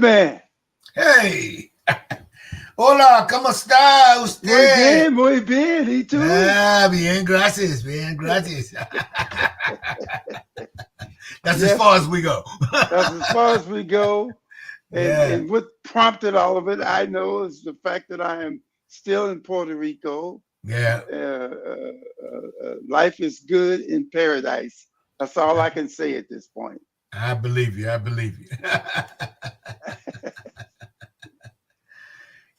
man. Hey. Hola, ¿cómo está usted? Muy bien. ¿Y tú? Bien, gracias, bien, gracias. That's as Yes, far as we go. that's as far as we go. Yeah, And what prompted all of it, I know, is the fact that I am still in Puerto Rico. yeah. Life is good in paradise. That's all I can say at this point. I believe you. I believe you.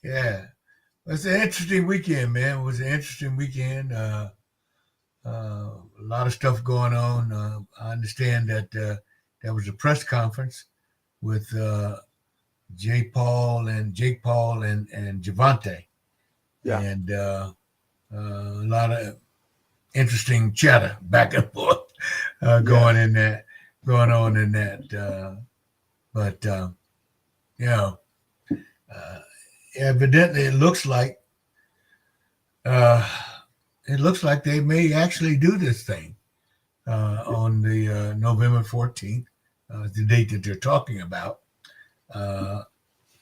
Yeah. It was an interesting weekend, man. It was an interesting weekend. A lot of stuff going on. I understand that there was a press conference with Jake Paul and Gervonta, Yeah. and a lot of interesting chatter back and forth Yes. going on in that. But you know, uh, evidently uh, it looks like they may actually do this thing on the November 14th, the date that they're talking about. Uh,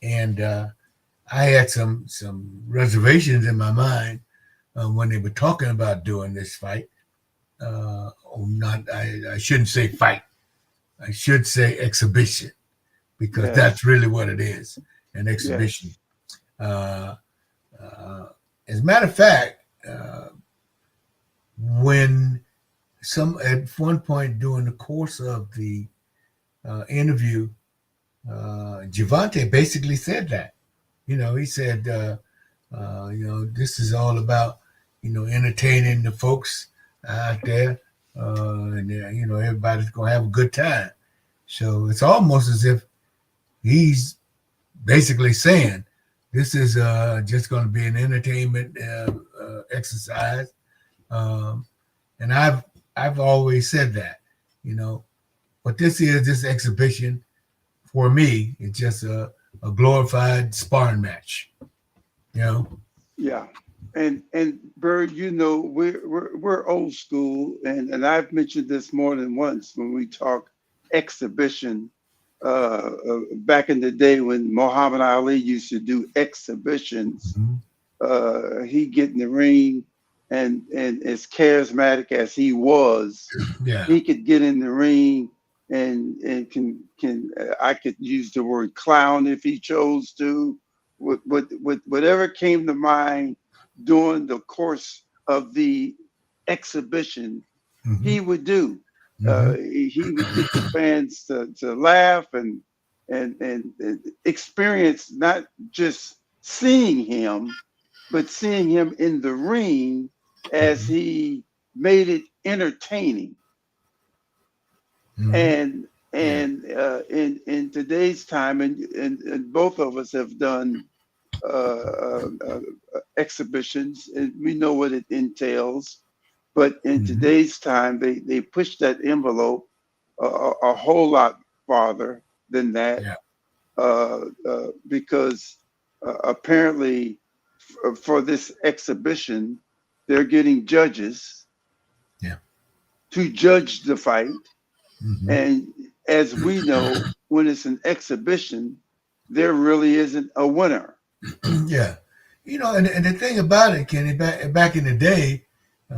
and I had some reservations in my mind when they were talking about doing this fight. Or not, I shouldn't say fight. I should say exhibition because Yes. that's really what it is, an Yes. exhibition. Uh, uh, as a matter of fact, when some at one point during the course of the interview, Gervonta basically said that. He said, this is all about, entertaining the folks out there, and everybody's gonna have a good time. So it's almost as if he's basically saying this is just going to be an entertainment exercise. Um, and I've always said that, you know, what this exhibition for me is just a glorified sparring match, you know. Yeah. And Bird, we're old school, and I've mentioned this more than once when we talk exhibition. Back in the day when Muhammad Ali used to do exhibitions, Mm-hmm. he get in the ring, and as charismatic as he was, Yeah. he could get in the ring and can I could use the word clown if he chose to, with whatever came to mind during the course of the exhibition, Mm-hmm. he would do. Mm-hmm. He would get the fans to laugh and experience not just seeing him, but seeing him in the ring as Mm-hmm. he made it entertaining. Mm-hmm. Yeah. And in today's time, and both of us have done uh, uh, uh, exhibitions, and we know what it entails. But in Mm-hmm. today's time, they push that envelope a whole lot farther than that, Yeah. because apparently for this exhibition, they're getting judges Yeah. to judge the fight. Mm-hmm. And as we know, when it's an exhibition, there really isn't a winner. Yeah. And the thing about it, Kenny, back in the day,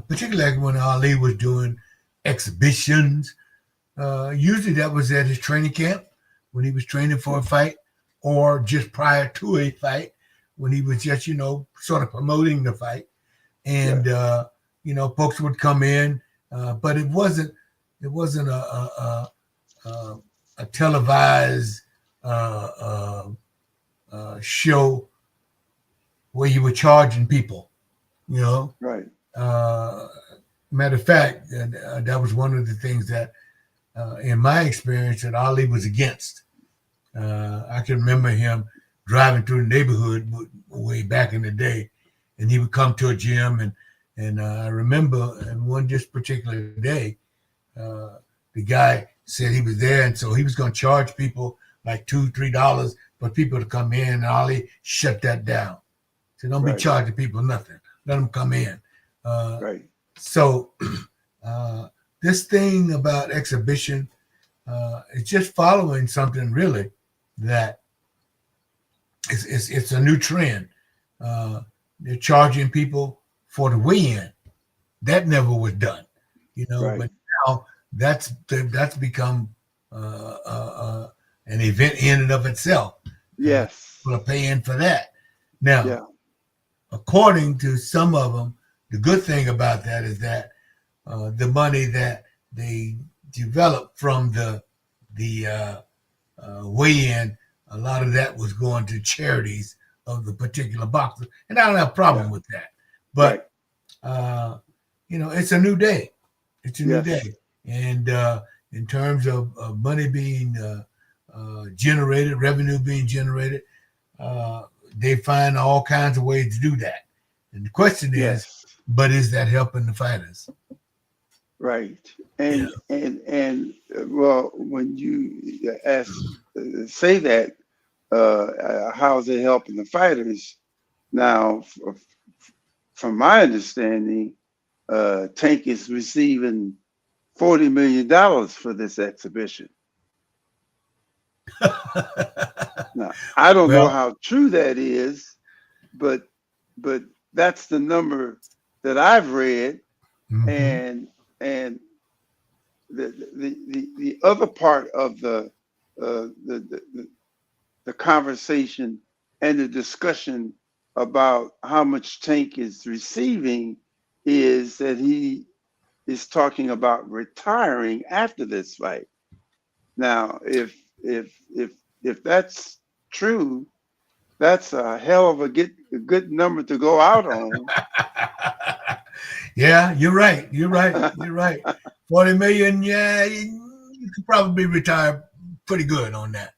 particularly when Ali was doing exhibitions, usually that was at his training camp when he was training for a fight, or just prior to a fight when he was just, sort of promoting the fight. Yes, And folks would come in, but it wasn't a televised uh, show where you were charging people, you know. right. Uh, Matter of fact, that was one of the things that, in my experience, that Ali was against. I can remember him driving through the neighborhood way back in the day, and he would come to a gym, and I remember in one just particular day, uh, the guy said he was there, and so he was going to charge people like $2-3 for people to come in, and Ali shut that down. So don't be Right, charging people nothing. Let them come in. Uh, right. so uh, this thing about exhibition is just following something really that it's a new trend. They're charging people for the weigh-in. That never was done, Right. But now that's become an event in and of itself. Yes. People are paying for that now. Yeah. According to some of them, the good thing about that is that the money that they developed from the weigh-in, a lot of that was going to charities of the particular boxer, and I don't have a Yeah. problem with that. Right. But it's a new day. It's a new Yes. day, and in terms of money being generated, revenue being generated, they find all kinds of ways to do that. And the question is, Yes. but is that helping the fighters? Right. Yeah. Well, when you say that, how's it helping the fighters? Now, from my understanding, Tank is receiving $40 million for this exhibition. Now, I don't know Well, how true that is, but that's the number that I've read, mhm. and and the other part of the conversation and the discussion about how much Tank is receiving is that he is talking about retiring after this fight. Now, if that's true, that's a hell of a good number to go out on. Yeah, you're right. You're right. You're right. 40 million. Yeah, you could probably retire pretty good on that.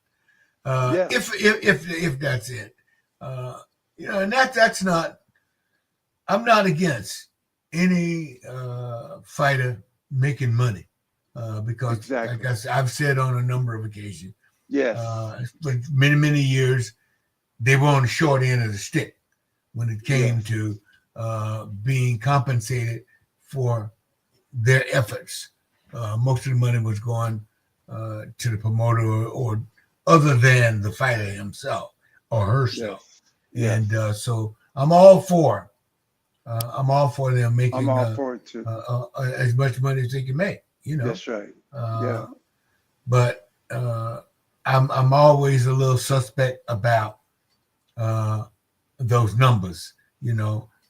Yeah, If that's it. And that's not. I'm not against any fighter making money because, like exactly. I've said on a number of occasions, Yes, for many years, they were on the short end of the stick when it came yes, to being compensated for their efforts. Most of the money was going to the promoter or other than the fighter himself or herself. yes, And yes. so I'm all for them I'm making all for it too. as much money as they can make. That's right. Uh, Yeah, but I'm always a little suspect about uh, those numbers.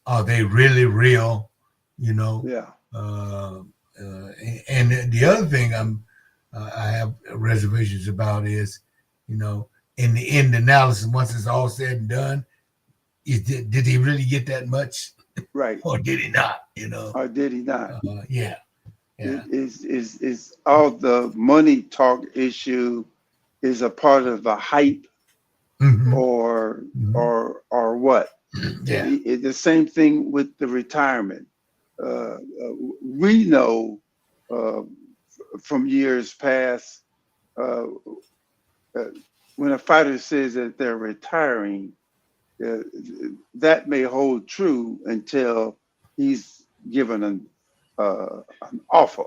Are they really real? You know, yeah, uh, and the other thing I have reservations about is, in the end analysis, once it's all said and done, did he really get that much, right. or did he not? Or did he not? Yeah, It yeah. is all the money talk issue is a part of the hype Hmm. or Hmm. or what? Yeah. The same thing with the retirement. We know uh, from years past uh, uh, when a fighter says that they're retiring, uh, that may hold true until he's given an offer,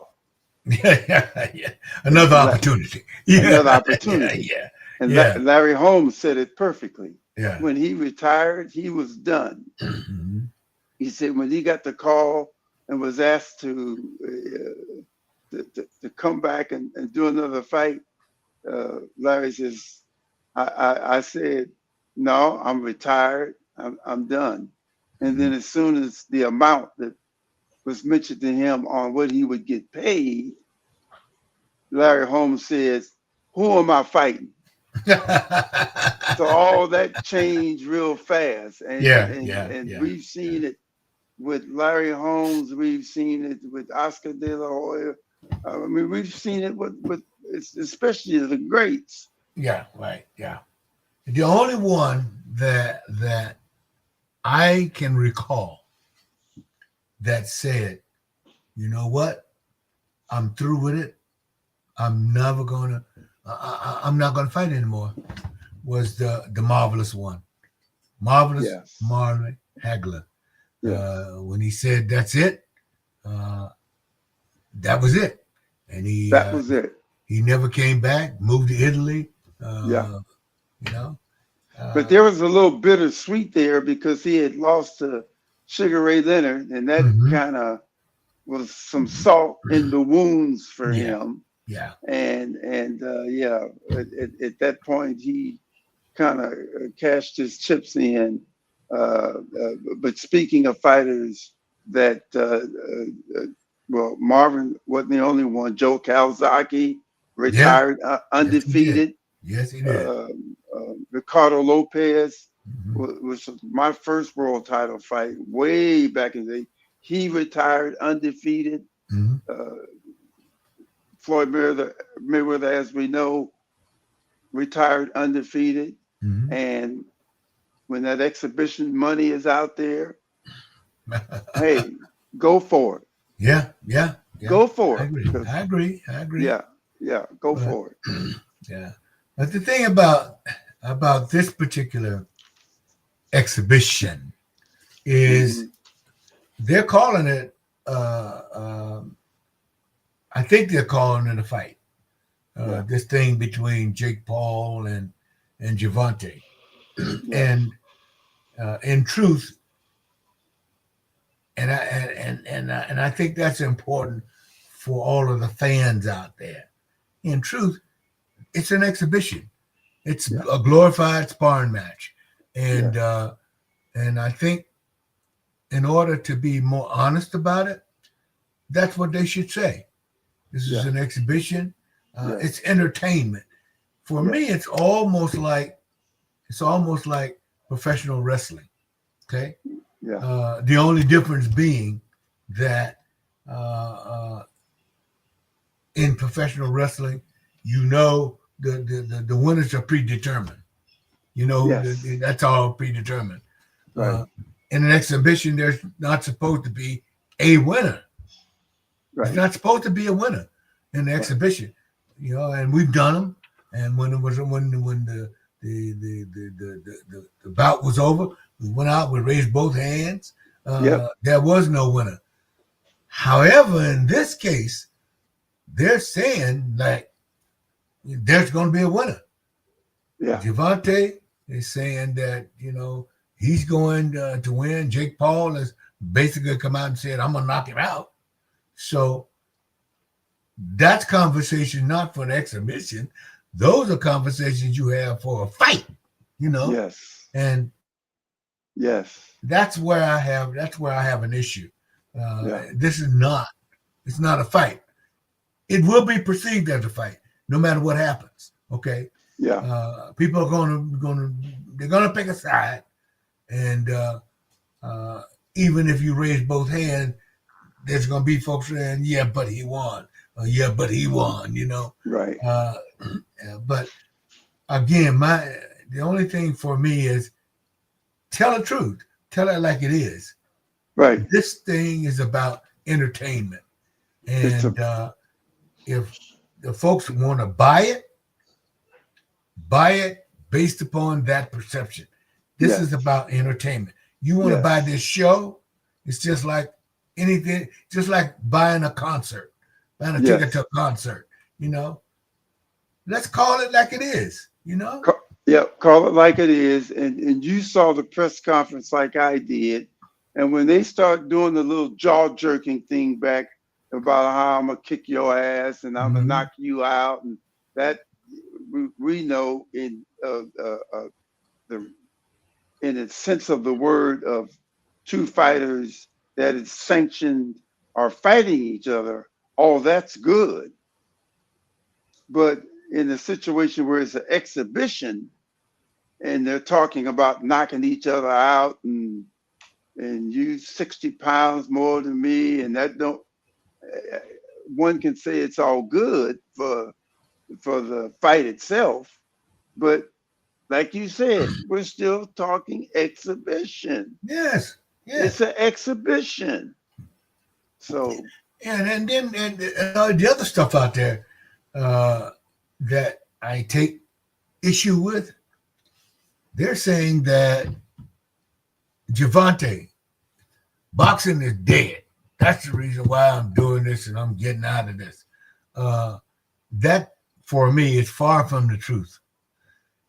Yeah. Another opportunity. another Yeah, yeah, opportunity. yeah, And yeah, Larry Holmes said it perfectly. yeah. When he retired, he was done. Mhm. He said when he got the call and was asked to come back and do another fight, Larry says, I said, no, I'm retired. I'm done. And then Mhm. as soon as the amount that was mentioned to him on what he would get paid, Larry Holmes says, who am I fighting? So all that changed real fast. And Yeah, and yeah, and yeah. we've seen it with Larry Holmes, we've seen it with Oscar De La Hoya. I mean, we've seen it with especially the greats. Yeah, right, yeah. The only one that I can recall that said, you know what, I'm through with it. I'm never gonna. I'm not gonna fight anymore. Was the marvelous one, marvelous Yes, Marley Hagler. yes, When he said that's it, uh, that was it, and that was it. he never came back. Moved to Italy. Yeah, Uh, you know, But there was a little bittersweet there because he had lost to Sugar Ray Leonard, and that mhm. kind of was some salt in the wounds for Yeah, him. yeah, And yeah, at that point he kind of cashed his chips in. But speaking of fighters that, well, Marvin wasn't the only one. Joe Calzaghe yeah. retired Yes, he did. undefeated. Yes, he did. Ricardo Lopez Mhm, was my first world title fight way back in the day. He retired undefeated. mhm, Uh, Mayweather, as we know, retired undefeated. mhm. And when that exhibition money is out there, hey, go for it. Yeah, yeah, yeah. Go I for it. agree. Because I agree. I agree. yeah, yeah, go But for it. yeah, but the thing about this particular exhibition is Hmm. they're calling it. Uh, um, I think they're calling it a fight. Yeah, This thing between Jake Paul and Gervonta, yeah, and in truth, and I think that's important for all of the fans out there. In truth, it's an exhibition. It's yeah, a glorified sparring match, yeah, and I think in order to be more honest about it, that's what they should say. This is yeah, an exhibition. yes, It's entertainment. For me, yes, it's almost like professional wrestling. Okay, yeah, the only difference being that uh, uh, in professional wrestling, the winners are predetermined. yes, That's all predetermined. right, Uh, in an exhibition, there's not supposed to be a winner. It's right, not supposed to be a winner in the right. exhibition, and we've done them. And when the bout was over, we went out, we raised both hands. Yep, There was no winner. However, in this case, they're saying that there's going to be a winner. yeah, Gervonta is saying that he's going to win. Jake Paul has basically come out and said, "I'm gonna knock him out." So that's conversation not for an exhibition. Those are conversations you have for a fight, yes, and yes, that's where I have an issue. yeah, This is not. It's not a fight. It will be perceived as a fight, no matter what happens. Okay, yeah, people are they're gonna pick a side, and uh, even if you raise both hands, there's gonna be folks saying, "Yeah, but he won," or "Yeah, but he won." right, Uh, but again, the only thing for me is tell the truth, tell it like it is. right. This thing is about entertainment, It's a and if the folks want to buy it based upon that perception. This yes, is about entertainment. You want to buy yes, this show, it's just like anything, just like buying buying a ticket to yes. a concert, you know. Let's call it like it is. Yeah, call it like it is. And you saw the press conference like I did. And when they start doing the little jaw jerking thing back about how I'm gonna kick your ass and I'm gonna Mm-hmm. knock you out, and that we know the in the sense of the word of two fighters that is sanctioned are fighting each other, all that's good. But in a situation where it's an exhibition and they're talking about knocking each other out and you 60 pounds more than me and that don't one can say it's all good for the fight itself, but like you said, we're still talking exhibition. Yes, It's yes. an exhibition. So And then the other stuff out there uh, that I take issue with, they're saying that Gervonta, boxing is dead. That's the reason why I'm doing this and I'm getting out of this. Uh, that, for me, is far from the truth.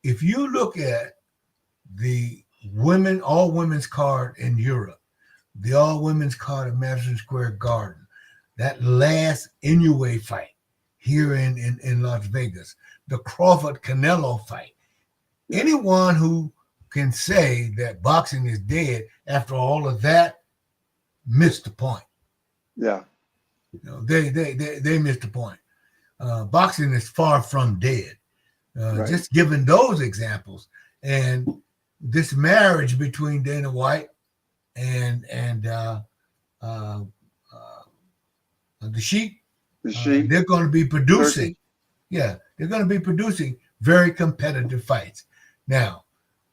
If you look at the all women's card in Europe, the all women's card at Madison Square Garden, that last Inoue fight here in Las Vegas, the Crawford Canelo fight. Anyone who can say that boxing is dead after all of that missed the point. Yeah. They missed the point. Boxing is far from dead. Right. Just giving those examples, and this marriage between Dana White and the Sheik, they're going to be producing. Turkey. Yeah, they're going to be producing very competitive fights. Now,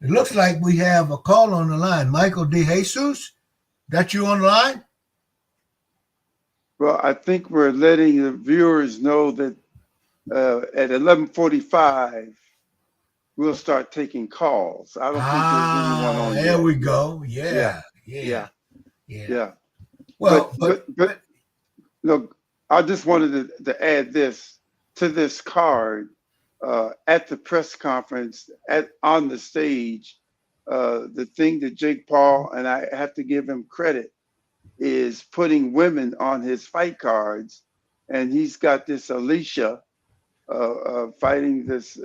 it looks like we have a call on the line. Michael De Jesus, that you on the line? Well, I think we're letting the viewers know that at 11:45 we'll start taking calls. I don't think there's anyone on there yet. we go. Yeah. Well, but look, I just wanted to add this to this card at the press conference on the stage. The thing that Jake Paul, and I have to give him credit, is putting women on his fight cards, and he's got this Alicia fighting this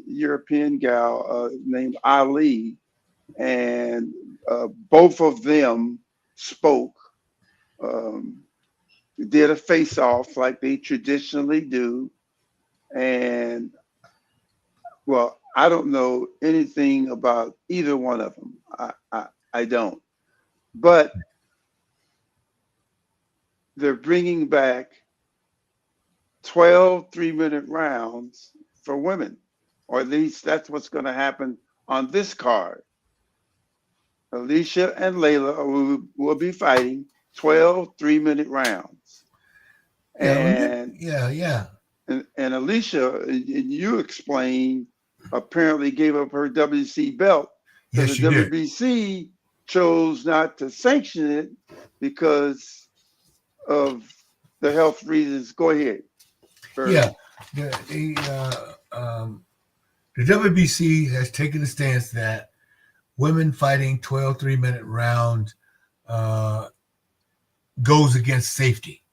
European gal named Ali, and both of them spoke, did a face-off like they traditionally do, and well, I don't know anything about either one of them. I don't, but they're bringing back 12 3-minute rounds for women, or at least that's what's going to happen on this card. Alicia and Layla will be fighting 12 3-minute rounds. And Alicia, you explained, apparently gave up her WC belt because the WBC chose not to sanction it because of the health reasons. Go ahead. Yeah, the WBC has taken a stance that women fighting 12 3-minute rounds goes against safety.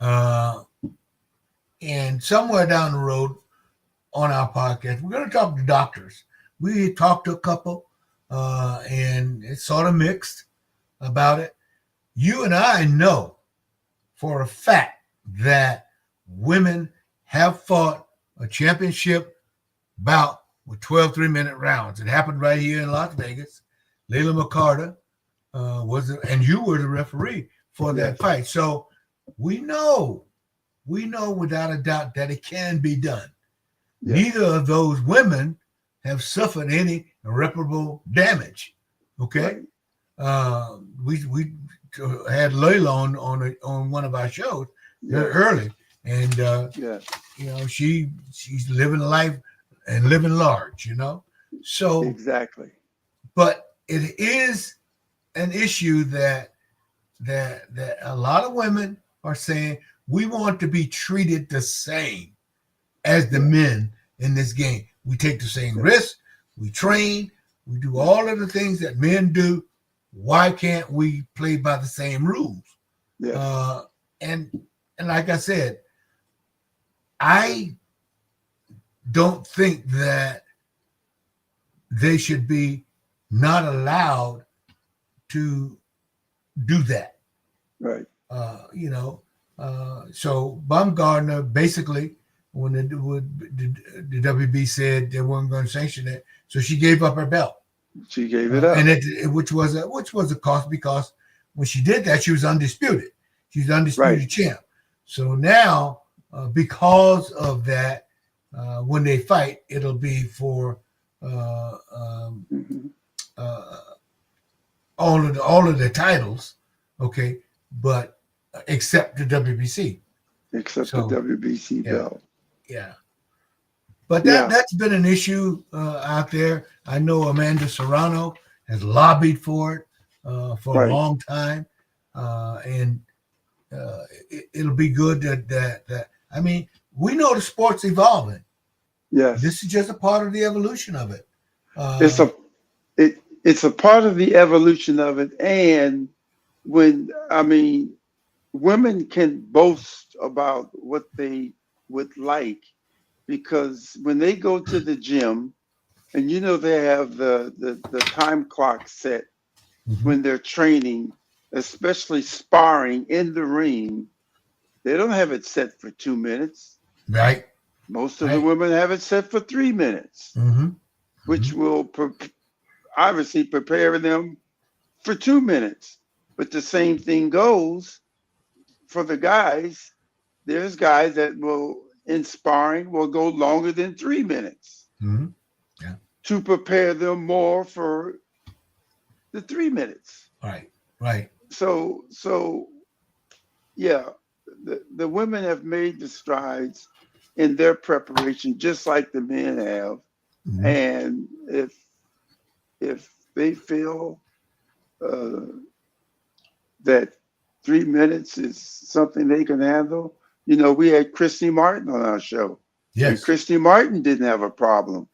And somewhere down the road on our podcast, we're going to talk to doctors. We talked to a couple, and it's sort of mixed about it. You and I know for a fact that women have fought a championship bout with 12 3-minute rounds. It happened right here in Las Vegas. Layla McCarter and you were the referee for that fight. So we know without a doubt that it can be done. Yes. Neither of those women have suffered any irreparable damage. Okay, we had Layla on one of our shows very early, and she's living life and living large. So exactly. But it is an issue that a lot of women are saying we want to be treated the same as the men in this game. We take the same risks, we train, we do all of the things that men do. Why can't we play by the same rules? Yeah. And like I said, I don't think that they should be not allowed to do that. Right. So Baumgardner basically, when the WB said they weren't going to sanction it, so she gave up her belt. She gave it up, and which was a cost, because when she did that, she was undisputed. She's the undisputed champ. So now, because of that, when they fight, it'll be for all of the titles, okay, but except the WBC. Except the WBC belt. Yeah. But that's been an issue out there. I know Amanda Serrano has lobbied for it for a long time. And it'll be good that I mean, we know the sport's evolving. Yes. This is just a part of the evolution of it. it's a part of the evolution of it. And when, I mean, women can boast about what they would like because when they go to the gym, and you know they have the time clock set Mm-hmm. when they're training, especially sparring in the ring, they don't have it set for 2 minutes. Right. Most of the Right. women have it set for 3 minutes, Mm-hmm. Mm-hmm. which will obviously prepare them for 2 minutes. But the same thing goes for the guys. There's guys that will, in sparring, will go longer than 3 minutes Mm-hmm. Yeah. to prepare them more for the 3 minutes. Right. Right. So yeah, the women have made the strides in their preparation, just like the men have. Mm-hmm. And if they feel uh, that 3 minutes is something they can handle, you know, we had Christy Martin on our show, and Yes. Christy Martin didn't have a problem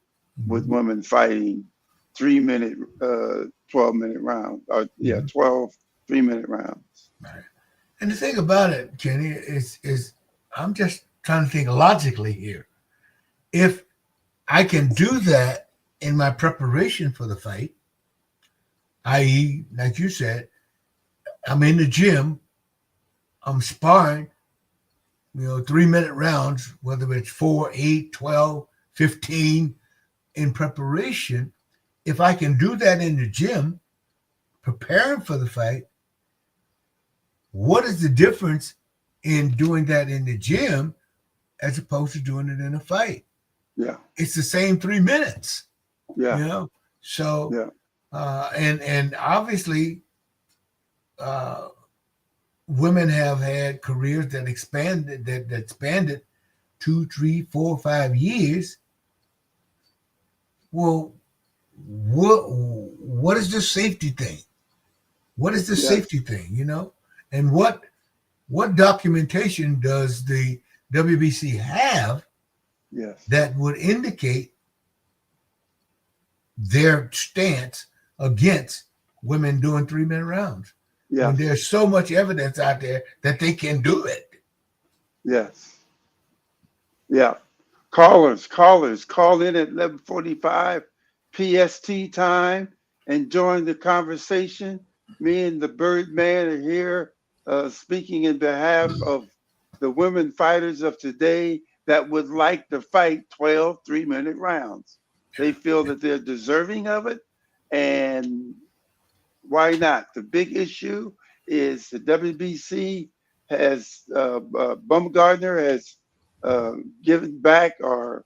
with Mm-hmm. women fighting 3 minute, 12-minute rounds, or yeah, Mm-hmm. 12 3 minute rounds. Right. And the thing about it, Jenny, is I'm just trying to think logically here. If I can do that in my preparation for the fight, i.e., like you said, I'm in the gym, I'm sparring, 3 minute rounds, whether it's 4, 8, 12, 15 in preparation. If I can do that in the gym, preparing for the fight, what is the difference in doing that in the gym as opposed to doing it in a fight? Yeah, It's the same 3 minutes, yeah, So, yeah, and obviously, uh, women have had careers that expanded that spanned 2, 3, 4, 5 years. Well, what is the safety thing? What is the yes, safety thing? And what documentation does the WBC have yes, that would indicate their stance against women doing 3 minute rounds when yes, there's so much evidence out there that they can do it? yes, yeah. Callers, call in at 11:45 PST time and join the conversation. Me and the Birdman are here speaking in behalf of the women fighters of today that would like to fight 12 3 minute rounds. They feel that they're deserving of it, and why not? The big issue is the WBC has Bumgardner has uh, given back or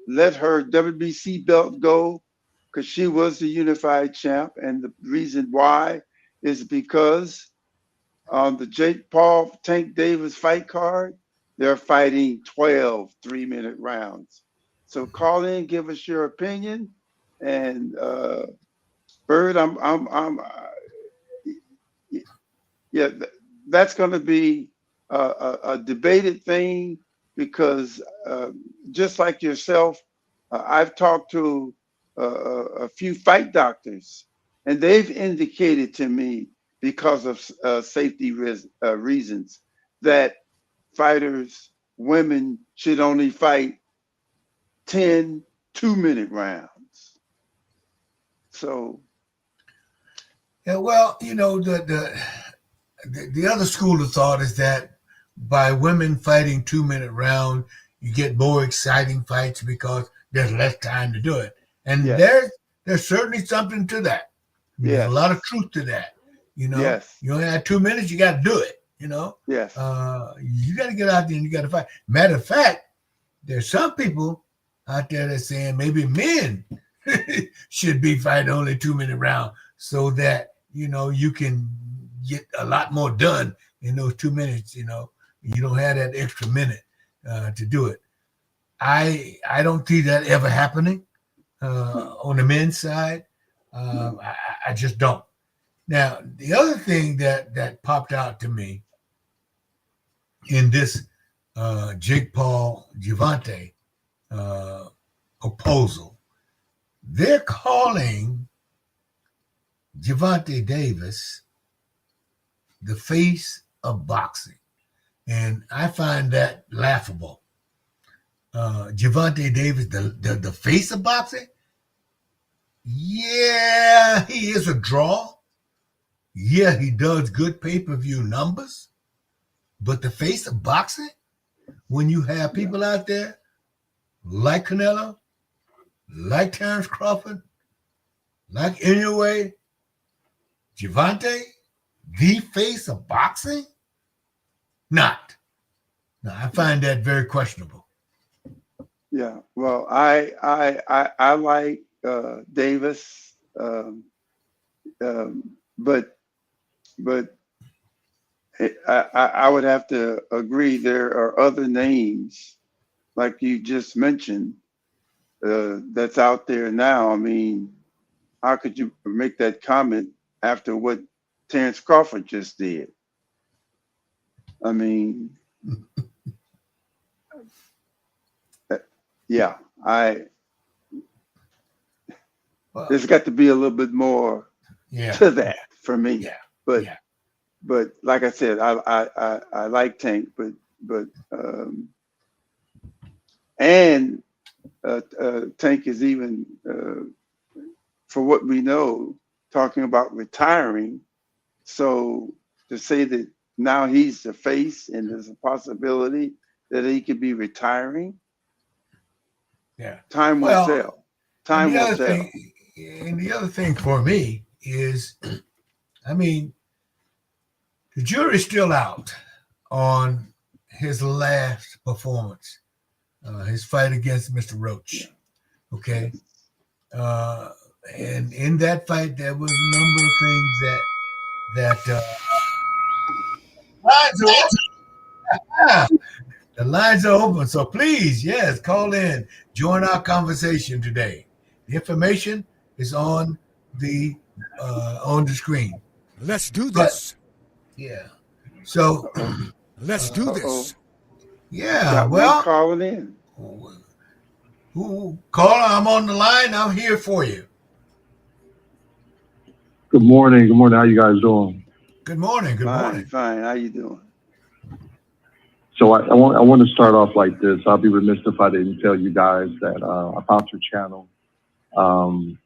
let her WBC belt go because she was the unified champ, and the reason why is because on the Jake Paul Tank Davis fight card, they're fighting 12 3 minute rounds. So call in, give us your opinion, and Bird, yeah, that's going to be a debated thing because just like yourself, I've talked to a few fight doctors, and they've indicated to me because of safety reasons that fighters, women should only fight 10 2 minute rounds. So, Yeah, well, the other school of thought is that by women fighting 2 minute round, you get more exciting fights because there's less time to do it. And yes, there's certainly something to that. I mean, there's a lot of yes, truth to that. yes, You only have 2 minutes, you got to do it. yes. You got to get out there and you got to fight. Matter of fact, there's some people out there that saying maybe men should be fighting only 2 minute round so that you can get a lot more done in those 2 minutes. You don't have that extra minute to do it. I don't see that ever happening No. on the men's side. No. I just don't. Now, the other thing that popped out to me in this Jake Paul Gervonta proposal they're calling Gervonta Davis the face of boxing. And I find that laughable. Gervonta Davis, the face of boxing? Yeah, he is a draw. Yeah, he does good pay-per-view numbers. But the face of boxing, when you have people out there like Canelo, like Terrence Crawford, like Inoue, Gervonta, the face of boxing? Not. No, I find that very questionable. Yeah. Well, I like Davis, but I would have to agree there are other names like you just mentioned that's out there now. I mean, how could you make that comment after what Terrence Crawford just did? I mean, yeah, Well, there's got to be a little bit more yeah, to that for me. yeah, But yeah. but like I said, I like Tank, but and Tank is even for what we know talking about retiring. So to say that now he's the face and there's a possibility that he could be retiring, Yeah. time will Well, tell. Time will tell. and the other thing for me is, I mean, the jury's still out on his last performance, his fight against Mr. Yeah. Roach. Okay. Yes. And in that fight, there was a number of things that lines are open. The lines are open. So please, yes, call in, join our conversation today. The information is on the screen. Let's do But this. yeah, so Uh-oh. Let's do Uh-oh. this. yeah, Got one well, calling in. who caller? I'm on the line. I'm here for you. Good morning. Good morning. How you guys doing? Good morning. Good Fine, morning. fine. How you doing? So I want to start off like this. I'll be remiss if I didn't tell you guys that I found your channel.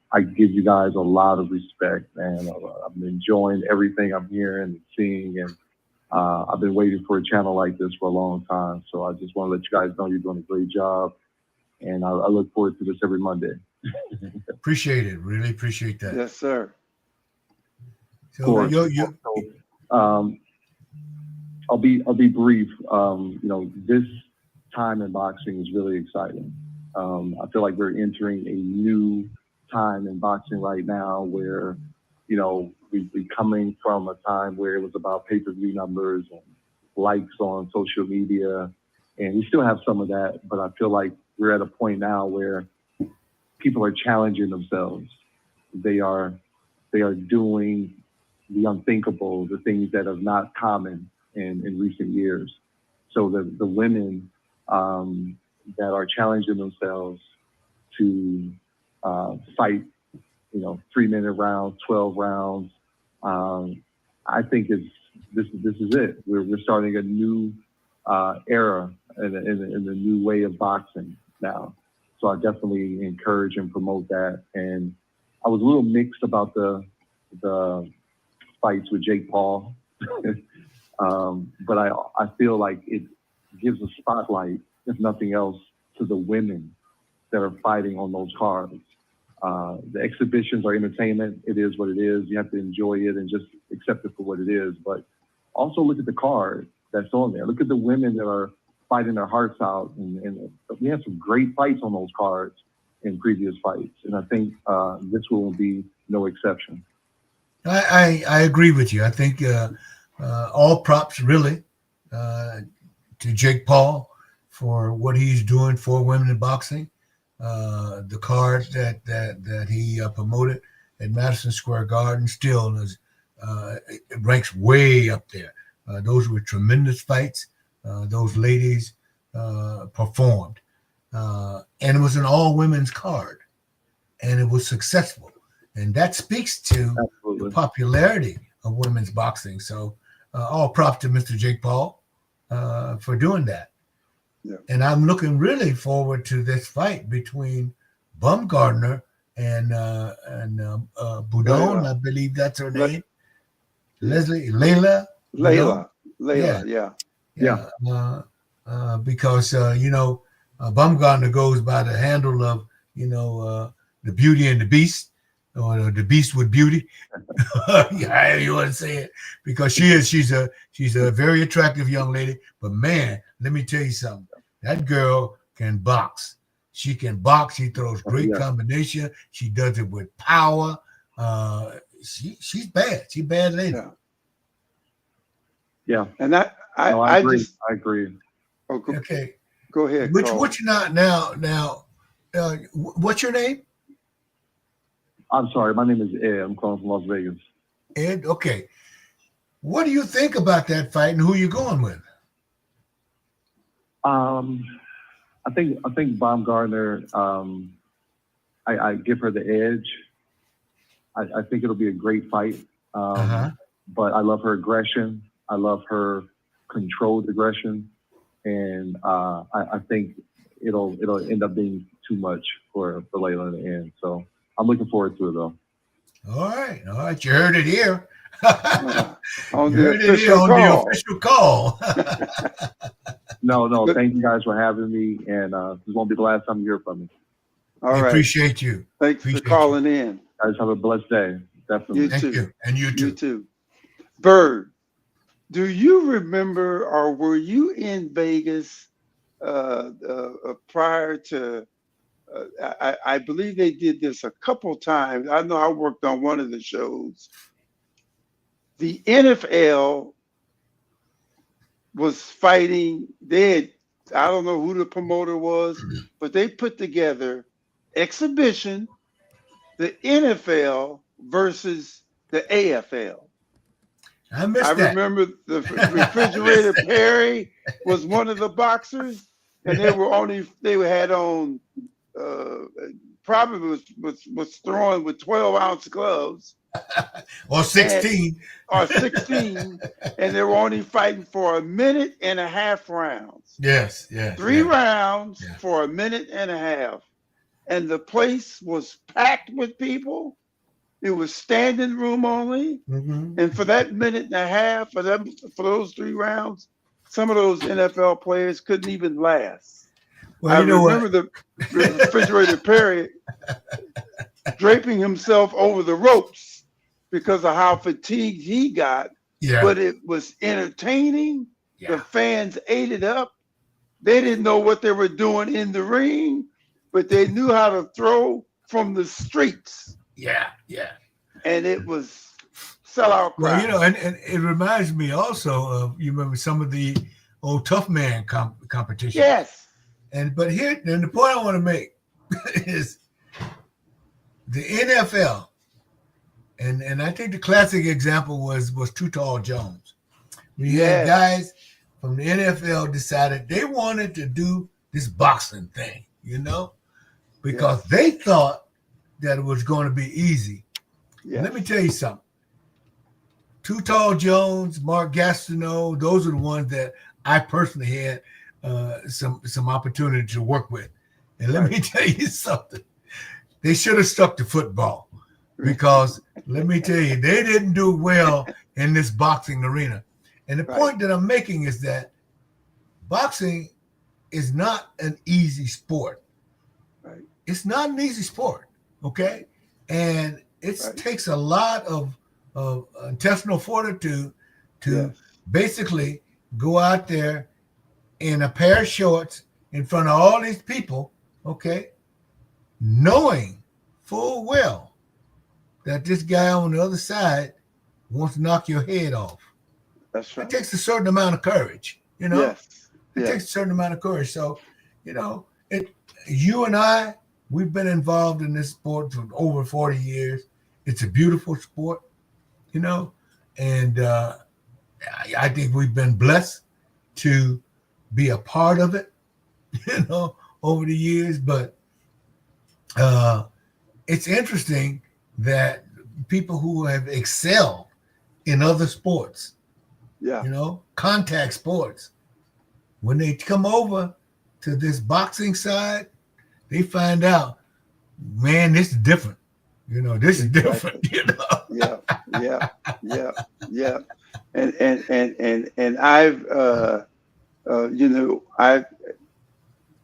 I give you guys a lot of respect, and I'm enjoying everything I'm hearing and seeing. And I've been waiting for a channel like this for a long time. So I just want to let you guys know you're doing a great job, and I look forward to this every Monday. Appreciate it. Really appreciate that. Yes, sir. So Of course. I'll be brief. This time in boxing is really exciting. I feel like we're entering a new time in boxing right now where, we're coming from a time where it was about pay-per-view numbers and likes on social media. And we still have some of that, but I feel like we're at a point now where people are challenging themselves. They are doing the unthinkable, the things that are not common in recent years. So the women that are challenging themselves to fight, 3-minute rounds, 12 rounds, I think this is it. We're starting a new era in the new way of boxing now. So I definitely encourage and promote that. And I was a little mixed about the fights with Jake Paul. But I feel like it gives a spotlight, if nothing else, to the women that are fighting on those cards. The exhibitions are entertainment. It is what it is. You have to enjoy it and just accept it for what it is. But also look at the card that's on there. Look at the women that are fighting their hearts out. And we had some great fights on those cards in previous fights. And I think this will be no exception. I agree with you. I think all props really to Jake Paul for what he's doing for women in boxing. The card that he promoted at Madison Square Garden still is it ranks way up there. Those were tremendous fights. Those ladies performed, and it was an all women's card. and it was successful. And that speaks to the Absolutely. popularity of women's boxing. So all props to Mr. Jake Paul for doing that. Yeah. And I'm looking really forward to this fight between Bumgardner and Boudon, Layla. I believe that's her Le- name. Layla Boudon. Layla. Layla. Yeah. Yeah. Because Bumgarner goes by the handle of the Beauty and the Beast, or the Beast with Beauty. Yeah, you want to say it, because she's a very attractive young lady. But man, let me tell you something. That girl can box. She can box. She throws great Yeah. combination. She does it with power. She's bad. She's a bad lady. Yeah. Yeah. And No, I I agree. just I agree. Okay. go ahead. Which Carl. what you not now? What's your name? I'm sorry. My name is Ed. I'm calling from Las Vegas. Ed. Okay. What do you think about that fight, and who you going with? I think Baumgartner. I give her the edge. I think it'll be a great fight. But I love her aggression. I love her controlled aggression, and I think it'll end up being too much for Layla in the end. So I'm looking forward to it, though. All right. You heard it here. On You the heard it here official on call. the official call. No. But- Thank you guys for having me, and this won't be the last time you hear from me. All I right. appreciate you. Thanks appreciate for calling in. Guys, have a blessed day. Definitely. You Thank too. you, and you You too. too. Bird, do you remember, or were you in Vegas prior to? I believe they did this a couple times. I know I worked on one of the shows. The NFL was fighting. I don't know who the promoter was, but they put together exhibition, the NFL versus the AFL. I missed I that. remember the refrigerator Perry was one of the boxers, and they had on probably was throwing with 12-ounce gloves Or 16. or 16, and they were only fighting for a minute and a half rounds. Yes. Three rounds Yeah. for a minute and a half. And the place was packed with people. It was standing room only. Mm-hmm. And for that minute and a half, for those 3 rounds, some of those NFL players couldn't even last. Well, I you know remember the refrigerator Perry draping himself over the ropes because of how fatigued he got. Yeah. But it was entertaining. The Yeah. fans ate it up. They didn't know what they were doing in the ring, but they knew how to throw from the streets. Yeah. And it was sellout crowd. Well, and it reminds me also of, you remember some of the old tough man competition. Yes. But here, and the point I want to make is the NFL, and I think the classic example was Too Tall Jones. We had guys from the NFL decided they wanted to do this boxing thing, because they thought that it was going to be easy. Yes. Let me tell you something. Too Tall Jones, Mark Gastineau, those are the ones that I personally had some opportunity to work with. And let me tell you something. They should have stuck to football, because let me tell you, they didn't do well in this boxing arena. And the point that I'm making is that boxing is not an easy sport. Right. It's not an easy sport, okay? And it takes a lot of intestinal fortitude to basically go out there in a pair of shorts in front of all these people, okay, knowing full well that this guy on the other side wants to knock your head off. That's right. It takes a certain amount of courage, Yes. It takes a certain amount of courage. So, you and I, we've been involved in this sport for over 40 years. It's a beautiful sport, and I think we've been blessed to be a part of it, over the years. But it's interesting that people who have excelled in other sports, Yeah. contact sports, when they come over to this boxing side, they find out, man, this is different. This is different. Yeah. Yeah. Yeah. Yeah. And I've I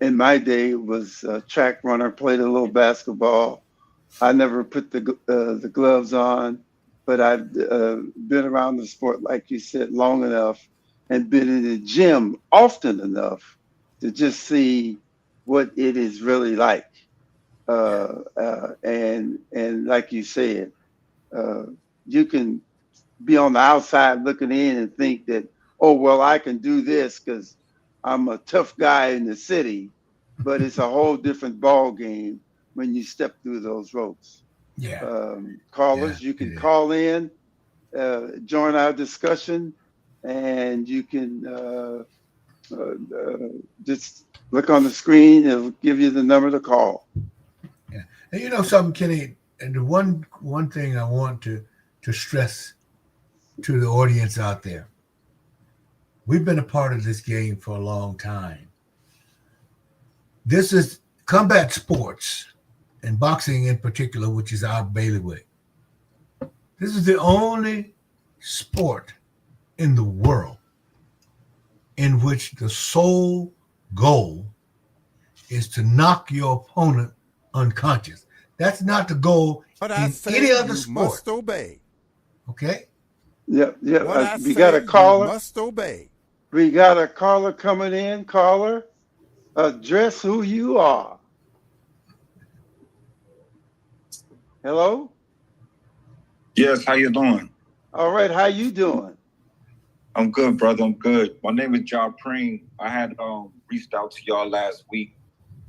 in my day was a track runner, played a little basketball. I never put the gloves on, but I've been around the sport, like you said, long enough, and been in the gym often enough to just see what it is really like. And like you said, uh, you can be on the outside looking in and think that, oh, well, I can do this because I'm a tough guy in the city, but it's a whole different ball game when you step through those ropes. Yeah. Callers, Yeah. you can call in, join our discussion, and you can just look on the screen. It'll give you the number to call. Yeah. And you know something, Kenny, and the one thing I want to stress to the audience out there. We've been a part of this game for a long time. This is combat sports, and boxing in particular, which is our bailiwick. This is the only sport in the world in which the sole goal is to knock your opponent unconscious. That's not the goal What I in say, any other you sport. must obey. Okay? Yep, yep. What I We got say, a you caller. must obey. We got a caller coming in. Caller, address who you are. Hello. Yes, how you doing? All right. How you doing? I'm good, brother. I'm good. My name is John Preen. I had reached out to y'all last week.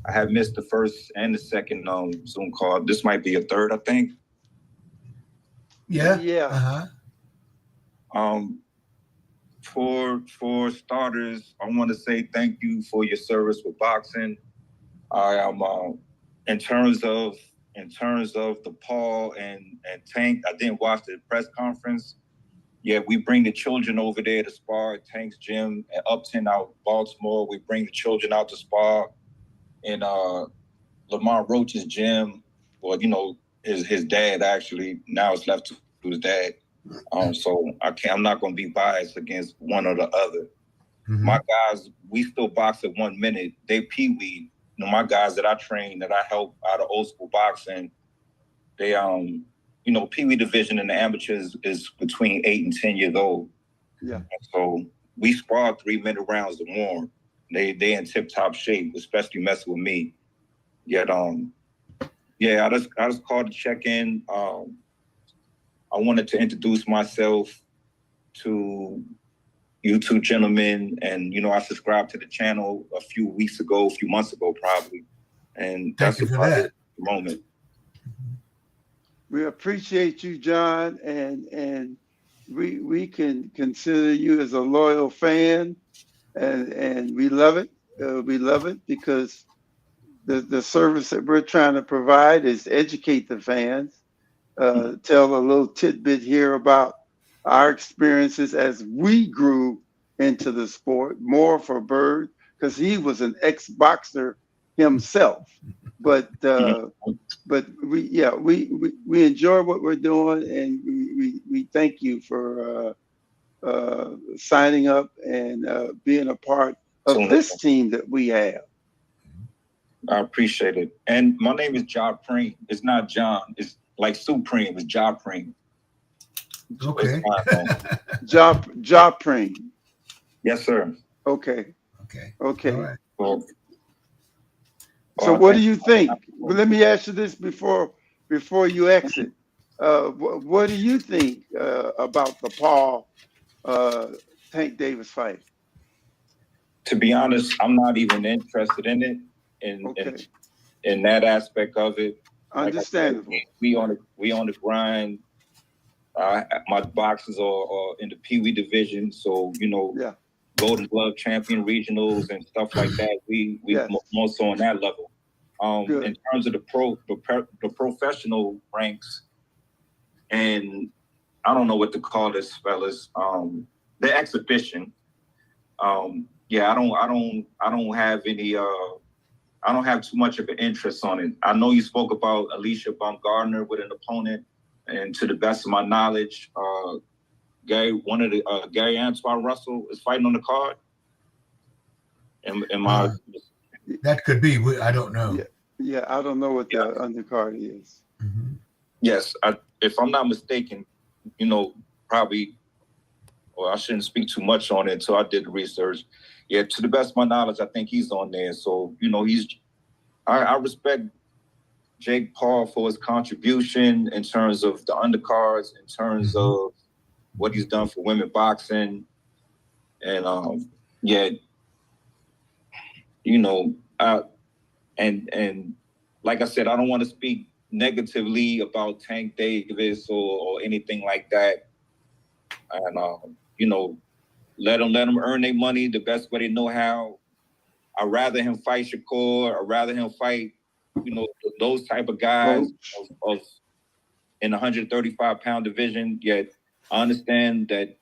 I had missed the first and the second Zoom call. This might be a third, I think. Yeah. Yeah. For starters, I want to say thank you for your service with boxing. I am in terms of the Paul and Tank. I didn't watch the press conference. Yeah, we bring the children over there to spar at Tank's gym at Upton out Baltimore. We bring the children out to spar in Lamar Roach's gym. Well, his dad actually now it's left to his dad. So I'm not going to be biased against one or the other. Mm-hmm. My guys, we still box at 1 minute. They pee-wee. My guys that I train, that I help out of old school boxing, they pee-wee division in the amateurs is between 8 and 10 years old. Yeah. So we spar 3-minute rounds or more. They in tip-top shape, especially messing with me. Yet, I just called to check in. I wanted to introduce myself to you two gentlemen, and I subscribed to the channel a few months ago probably, and thank you for that moment. We appreciate you, John, and we can consider you as a loyal fan, and we love it. We love it because the service that we're trying to provide is educate the fans. Tell a little tidbit here about our experiences as we grew into the sport, more for Bird, because he was an ex-boxer himself. But we enjoy what we're doing, and we thank you for signing up and being a part of this team that we have. I appreciate it. And my name is John Preen. It's not John. It's like Supreme. It's John Preen. Okay. John Preen. Yes, sir. Okay. All right. So what do you think? Well, let me ask you this before you exit. What do you think about the Paul Tank Davis fight? To be honest, I'm not even interested in it. In that aspect of it. Understandable. Like we on the grind. My boxes are in the Pee-wee division, so Golden Glove champion regionals and stuff like that. We more so on that level. Good. in terms of the professional ranks, and I don't know what to call this, fellas. The exhibition. Yeah, I don't have any. I don't have too much of an interest on it. I know you spoke about Alicia Baumgardner with an opponent, and to the best of my knowledge, Gary Antoine Russell is fighting on the card. Am I? That could be. I don't know. Yeah, I don't know what the undercard is. Mm-hmm. Yes, if I'm not mistaken, probably. Well, I shouldn't speak too much on it until I did the research. Yeah, to the best of my knowledge, I think he's on there. So, I respect Jake Paul for his contribution in terms of the undercards, in terms of what he's done for women boxing. And, and like I said, I don't want to speak negatively about Tank Davis or anything like that. And, let them earn their money the best way they know how. I'd rather him fight Shakur. I'd rather him fight, those type of guys of in the 135-pound division. Yet I understand that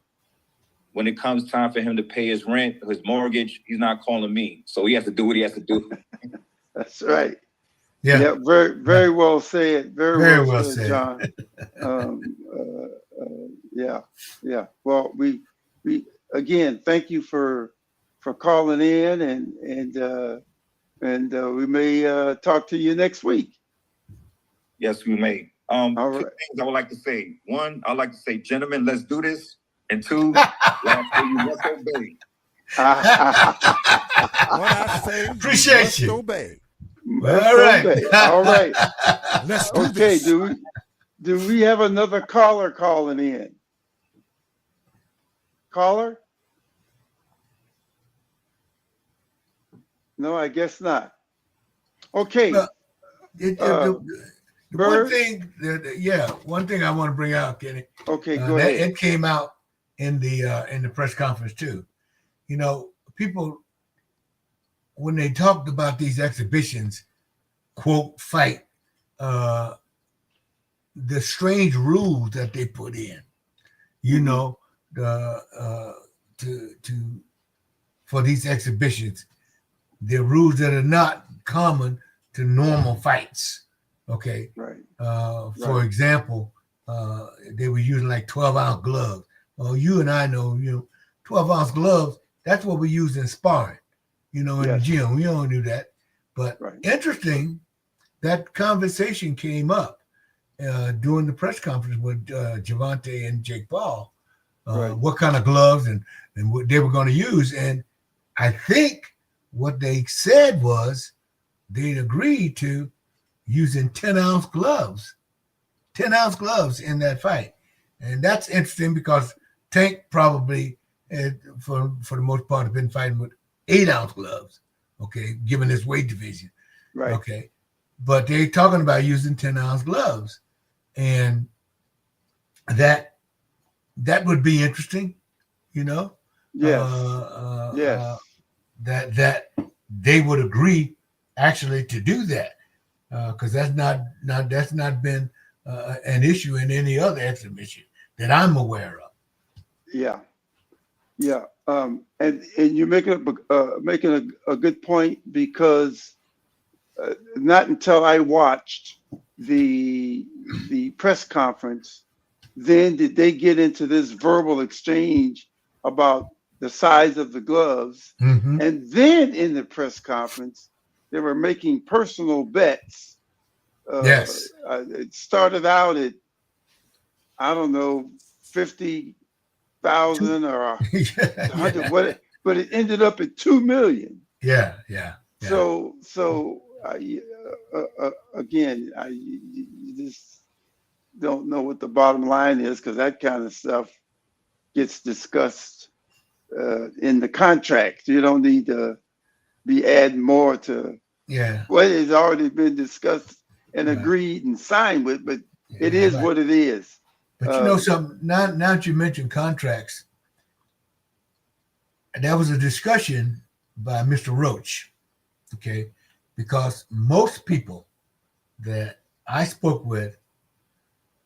when it comes time for him to pay his rent, his mortgage, he's not calling me. So he has to do what he has to do. That's right. Yeah. Very, very well said. Very well said, John. Yeah. Well, we again thank you for calling in, and we may talk to you next week. Yes, we may. All two right. things I would like to say. One, I'd like to say, gentlemen, let's do this. And two, let's obey. What I say, Appreciate must you. obey. All right. All right. Let's do Okay. this. Do we have another caller calling in? Caller? No, I guess not. Okay. Well, Bird? one thing I want to bring out, Kenny. Okay, go ahead. It came out in the press conference too. People, when they talked about these exhibitions, quote, fight, the strange rules that they put in, for these exhibitions, they're rules that are not common to normal fights. Okay. Right. For example, they were using like 12-ounce gloves. Well, you and I know, 12-ounce gloves, that's what we use in sparring, in the gym. We don't do that. But interesting, that conversation came up during the press conference with Gervonta and Jake Paul, what kind of gloves and what they were going to use. And I think what they said was they'd agreed to using 10-ounce gloves in that fight. And that's interesting because Tank probably, for the most part, have been fighting with 8-ounce gloves, okay, given his weight division. Right. Okay. But they're talking about using 10-ounce gloves. And that would be interesting, Yes. Yes. That they would agree actually to do that. Because that's not been an issue in any other exhibition that I'm aware of. Yeah. And you're making a good point, because not until I watched the press conference, then did they get into this verbal exchange about the size of the gloves, and then in the press conference they were making personal bets. Yes. It started out at, I don't know, 50,000 or 100, but it ended up at 2 million. Yeah. So again, you just don't know what the bottom line is, because that kind of stuff gets discussed in the contract. You don't need to be adding more to what has already been discussed and agreed and signed with, but it is what it is. But you know something, now that you mentioned contracts, that was a discussion by Mr. Roach, okay? because most people that I spoke with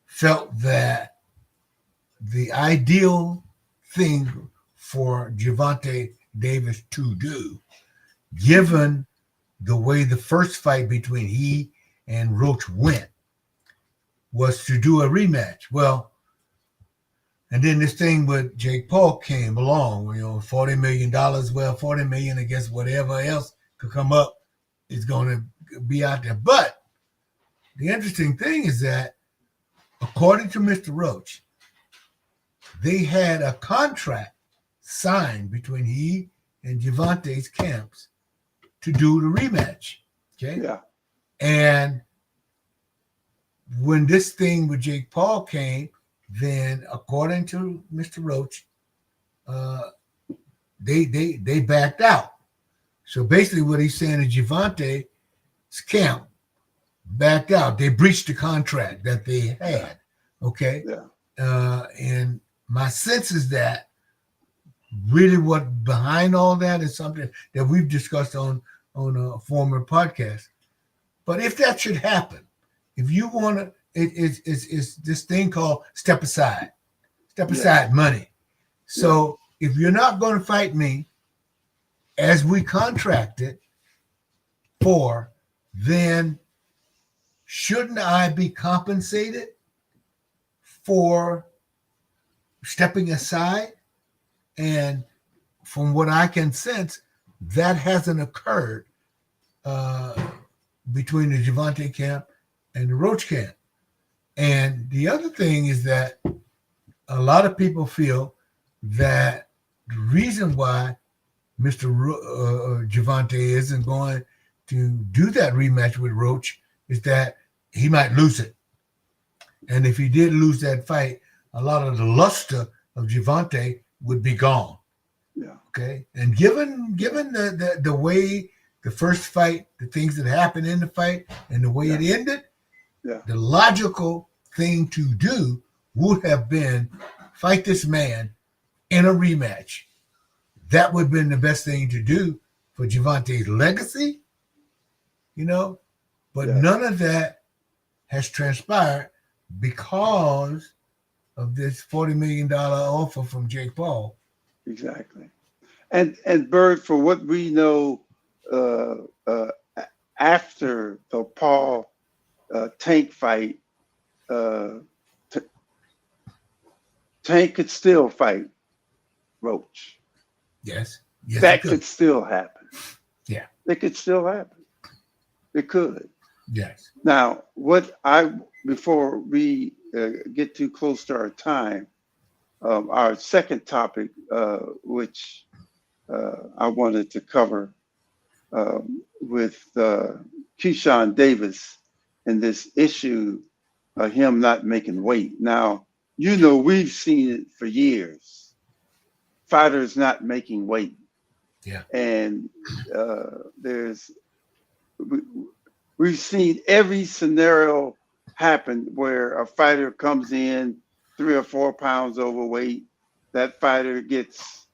felt that the ideal thing for Gervonta Davis to do, given the way the first fight between he and Roach went, was to do a rematch. Well, and then this thing with Jake Paul came along, $40 million. Well, $40 million against whatever else could come up is going to be out there. But the interesting thing is that, according to Mr. Roach, they had a contract signed between he and Gervonta's camps to do the rematch. Okay. Yeah. And when this thing with Jake Paul came, then according to Mr. Roach, they backed out. So basically what he's saying is Gervonta's camp backed out. They breached the contract that they had. Okay. Yeah. And my sense is that really what behind all that is something that we've discussed on a former podcast. But if that should happen, if you want to, it's this thing called step aside money. So if you're not going to fight me as we contracted for, then shouldn't I be compensated for stepping aside? And from what I can sense, that hasn't occurred between the Gervonta camp and the Roach camp. And the other thing is that a lot of people feel that the reason why Mr. Gervonta isn't going to do that rematch with Roach is that he might lose it. And if he did lose that fight, a lot of the luster of Gervonta would be gone. Yeah. Okay. And given the way the first fight, the things that happened in the fight, and the way it ended, the logical thing to do would have been fight this man in a rematch. That would have been the best thing to do for Gervonta's legacy, but none of that has transpired because of this $40 million offer from Jake Paul. Exactly. And Bird, for what we know, after the Paul Tank fight, Tank could still fight Roach. Yes, that could still happen. Yeah, it could still happen. It could. Yes. Now, before we get too close to our time, our second topic, which I wanted to cover with Keyshawn Davis and this issue of him not making weight. Now, we've seen it for years. Fighters not making weight. Yeah. And we've seen every scenario happen where a fighter comes in 3 or 4 pounds overweight. That fighter gets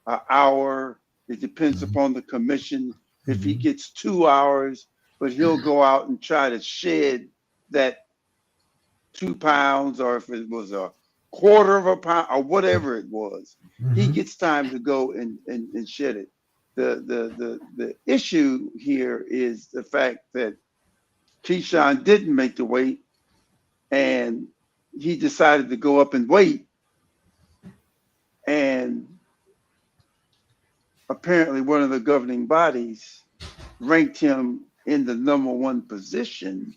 an hour. It depends upon the commission. If he gets 2 hours, but he'll go out and try to shed that 2 pounds, or if it was a quarter of a pound or whatever it was, he gets time to go and shed it. The issue here is the fact that Keyshawn didn't make the weight, and he decided to go up in weight, and apparently one of the governing bodies ranked him in the number 1 position.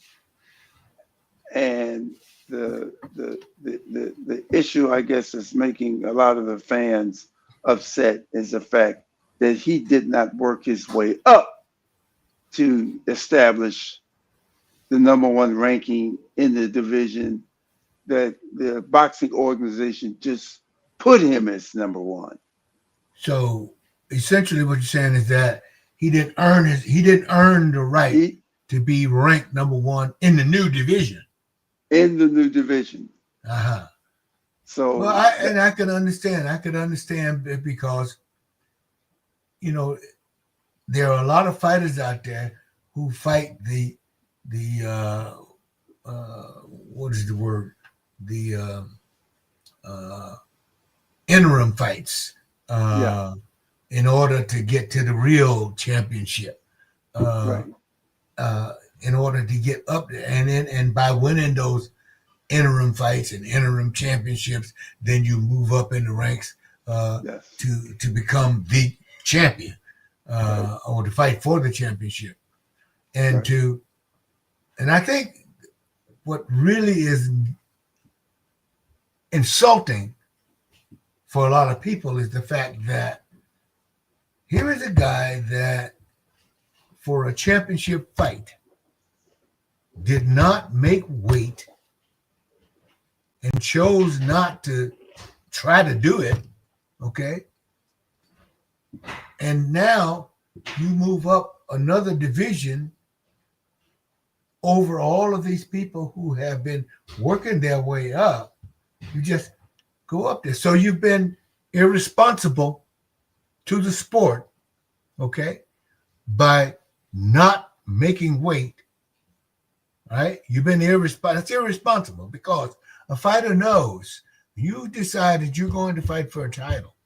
And the issue, I guess, is making a lot of the fans upset is the fact that he did not work his way up to establish the number 1 ranking in the division that the boxing organization just put him as number 1. So essentially what you're saying is that he didn't earn the right to be ranked number 1 in the new division. In the new division. Uh-huh. So I can understand. I can understand because there are a lot of fighters out there who fight the what is the word, the interim fights in order to get to the real championship, Right. in order to get up there, and by winning those interim fights and interim championships, then you move up in the ranks Yes. to become the champion, or to fight for the championship, and Right. and I think what really is insulting for a lot of people is the fact that here is a guy that for a championship fight did not make weight and chose not to try to do it, okay? And now you move up another division over all of these people who have been working their way up. You just go up there. So you've been irresponsible to the sport, okay, by not making weight, right? You've been irresponsible. It's irresponsible because a fighter knows you decided you're going to fight for a title.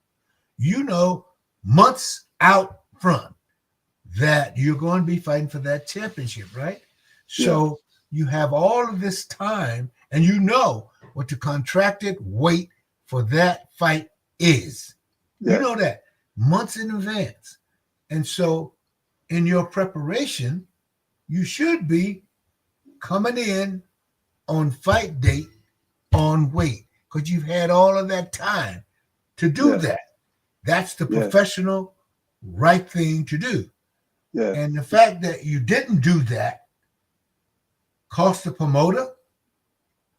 You know months out front that you're going to be fighting for that championship, right? So you have all of this time and you know what the contracted weight for that fight is. You know that months in advance. And so in your preparation, you should be coming in on fight date on weight because you've had all of that time to do that. That's the professional right thing to do. And the fact that you didn't do that cost the promoter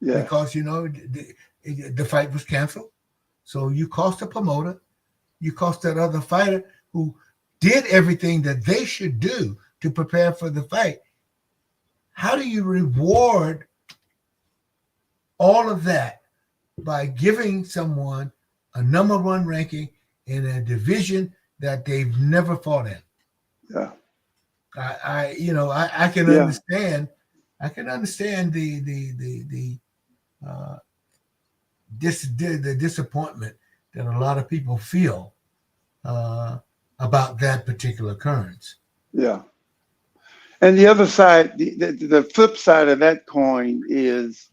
because, you know, the fight was canceled. So you cost the promoter, you cost that other fighter who did everything that they should do to prepare for the fight. How do you reward all of that by giving someone a number one ranking in a division that they've never fought in? Yeah. I can understand. I can understand the disappointment that a lot of people feel about that particular occurrence. Yeah. And the other side, the flip side of that coin is,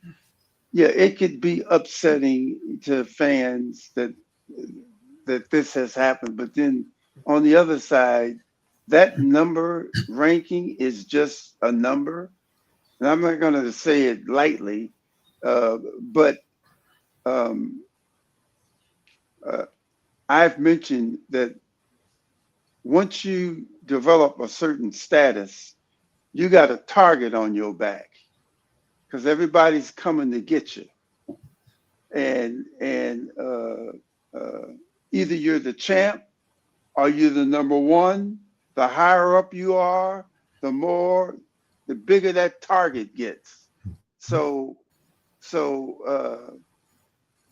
it could be upsetting to fans that this has happened. But then on the other side, that number ranking is just a number. And I'm not going to say it lightly, but I've mentioned that once you develop a certain status, you got a target on your back because everybody's coming to get you. And either you're the champ or you're the number one. The higher up you are, the bigger that target gets. So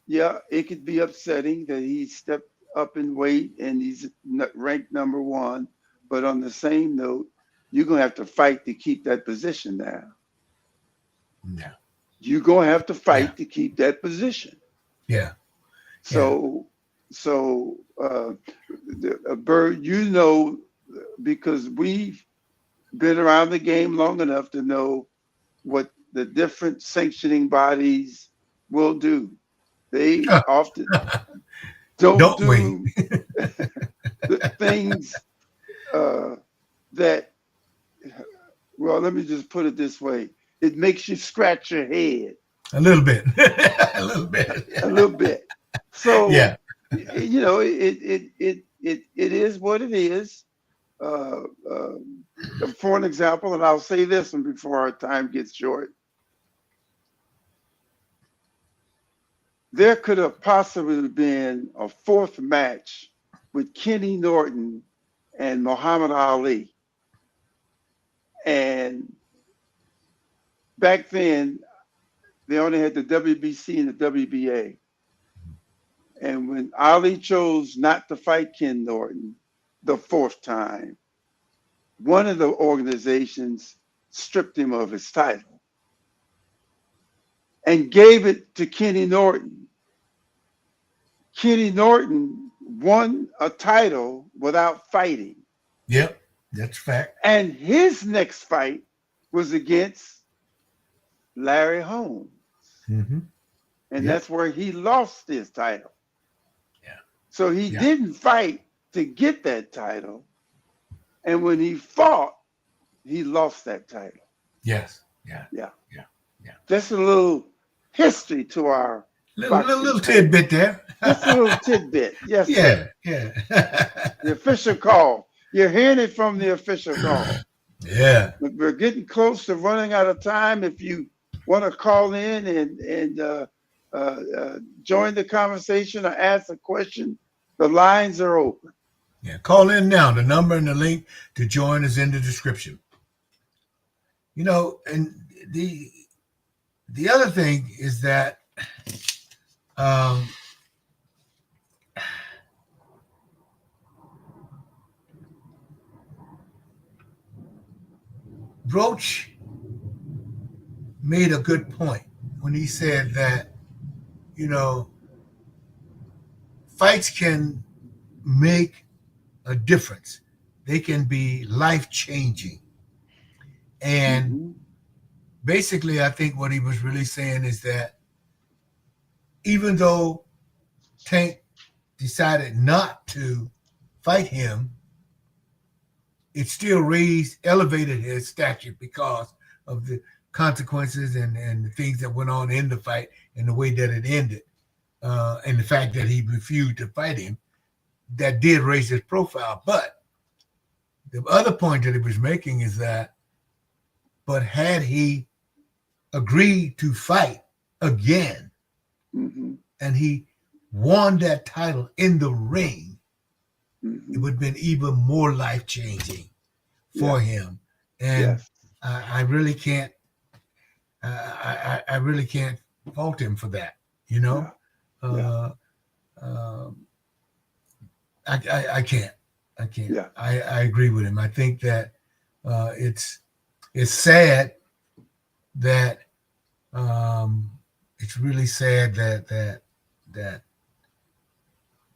it could be upsetting that he stepped up in weight and he's ranked number one. But on the same note, you're going to have to fight to keep that position now. Yeah. You're going to have to fight to keep that position. Yeah. So, Bird, you know, because we've been around the game long enough to know what the different sanctioning bodies will do. They often don't do the things that, well, let me just put it this way. It makes you scratch your head. A little bit. A little bit. A little bit. So, you know, it is what it is. For an example, and I'll say this one before our time gets short. There could have possibly been a fourth match with Kenny Norton and Muhammad Ali. And back then, they only had the WBC and the WBA. And when Ali chose not to fight Ken Norton the fourth time, one of the organizations stripped him of his title and gave it to Kenny Norton. Kenny Norton won a title without fighting. Yep, that's a fact. And his next fight was against Larry Holmes. Mm-hmm. And Yep. that's where he lost his title. Yeah. So he Yeah. didn't fight to get that title. And when he fought, he lost that title. Yes. Yeah. Yeah. Yeah. Yeah. Just a little history to our Little tidbit there. just a little tidbit. Yes, Yeah. sir. Yeah. The official call. You're hearing it from the official call. Yeah. But we're getting close to running out of time. If you want to call in and join the conversation or ask a question, the lines are open. Yeah. Call in now. The number and the link to join is in the description. You know, and the other thing is that Roach made a good point when he said that, you know, fights can make a difference. They can be life-changing. And Mhm. basically, I think what he was really saying is that even though Tank decided not to fight him, it still elevated his stature because of the consequences and the things that went on in the fight and the way that it ended. And the fact that he refused to fight him, that did raise his profile. But the other point that he was making is that, but had he agreed to fight again, Mhm. and he won that title in the ring, Mhm. it would have been even more life-changing for him. And Yes. I really can't, I really can't fault him for that. You know, Yeah. I can't. Yeah. I agree with him. I think that it's sad that it's really sad that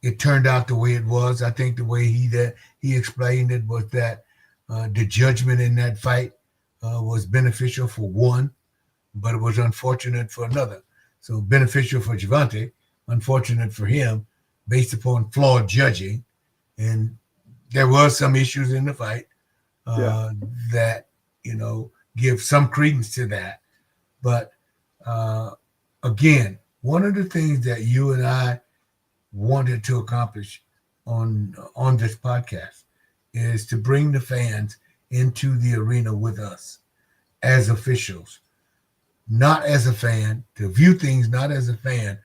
it turned out the way it was. I think the way he explained it was that the judgment in that fight was beneficial for one, but it was unfortunate for another. So beneficial for Gervonta, unfortunate for him, based upon flawed judging. And there was some issues in the fight that, you know, give some credence to that. But again, one of the things that you and I wanted to accomplish on this podcast is to bring the fans into the arena with us as officials, not as a fan, to view things not as a fan,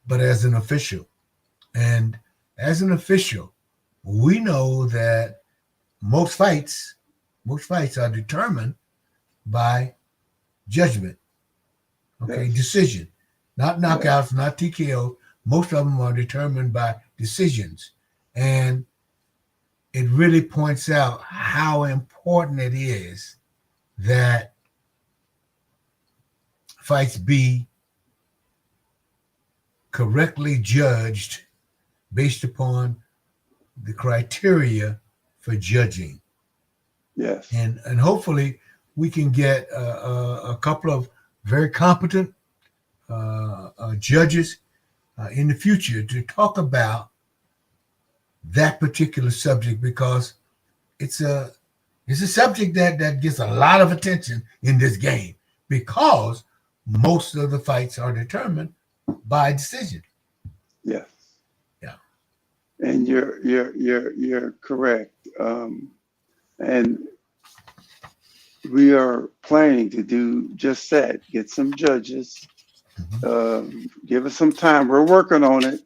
but as an official. And as an official, we know that most fights are determined by judgment, okay, Yes. decision, not knockouts, not TKO. Most of them are determined by decisions. And it really points out how important it is that fights be correctly judged based upon the criteria for judging. Yes. And hopefully we can get a couple of very competent judges in the future to talk about that particular subject, because it's a subject that gets a lot of attention in this game, because most of the fights are determined by decision. Yes. Yeah. And you're correct. And we are planning to do just that. Get some judges. Give us some time. We're working on it.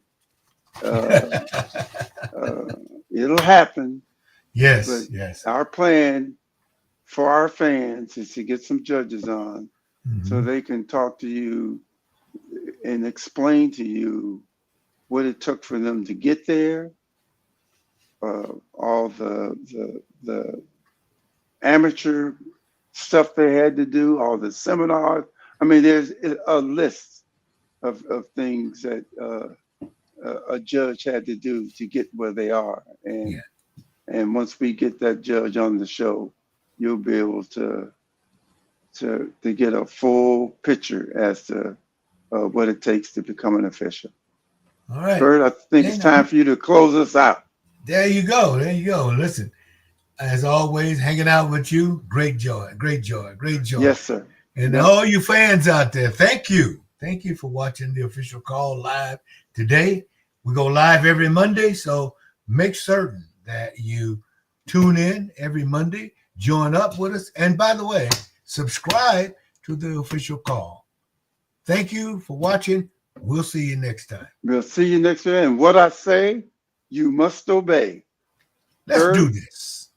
It'll happen. Yes, But yes. our plan for our fans is to get some judges on so they can talk to you and explain to you what it took for them to get there, all the amateur stuff they had to do, all the seminars. I mean, there's a list of things that a judge had to do to get where they are. And Yeah. and once we get that judge on the show, you'll be able to get a full picture as to what it takes to become an official. All right. Bert, I think it's time for you to close us out. There you go. There you go. Listen, as always, hanging out with you, great joy, great joy, great joy. Yes, sir. And Yes. all you fans out there, thank you. Thank you for watching the official call live today. We go live every Monday, so make certain that you tune in every Monday, join up with us. And by the way, subscribe to the official call. Thank you for watching. We'll see you next time. We'll see you next time. And what I say, you must obey. Let's Bert? do this.